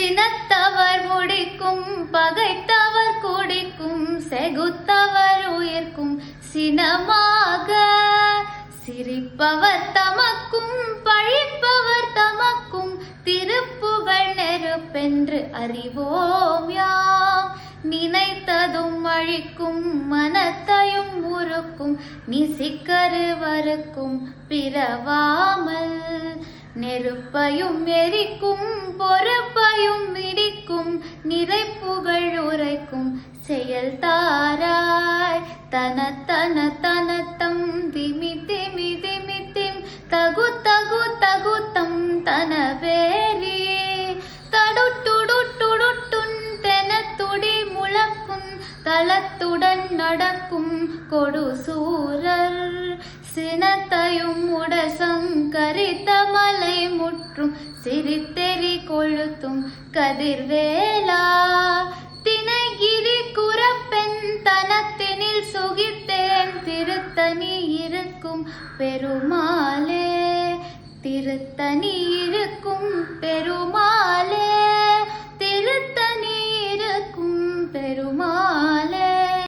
சினத்தவர் முடிக்கும் பகைத்தவர் குடிக்கும் செகுத்தவர் உயிர்க்கும் சினமாக சிரிப்பவர் தமக்கும் பழிப்பவர் தமக்கும் திருப்புகழ் நெருப்பென்று அறிவோம் யாம். நினைத்ததும் அழிக்கும் மனத்தையும் உருக்கும் நிசிக்கருவருக்கும் பிறவாமல் நெருப்பையும் எரிக்கும் பொறுப்பையும் இடிக்கும் நிறைப்புகழ் உரைக்கும் செயல் தாராய். தன தன தனத்தம் திமி திமி திமித்திம் தகு தகு தகுத்தம் தனவேரி தடுட்டுடுட்டுடுட்டுன் தெனத்துடி முழக்கும் தளத்துடன் நடக்கும் கொடு சூரர் சினத்தையும் உடசங்கரித்த மலை முற்றும் சிரித்தெறி கொளுத்தும் கதிர்வேலா. தினைகிரி குறப்பெண் தனத்தினில் சுகித்தேன் திருத்தனி இருக்கும் பெருமாளே திருத்தனி இருக்கும் பெருமாளே.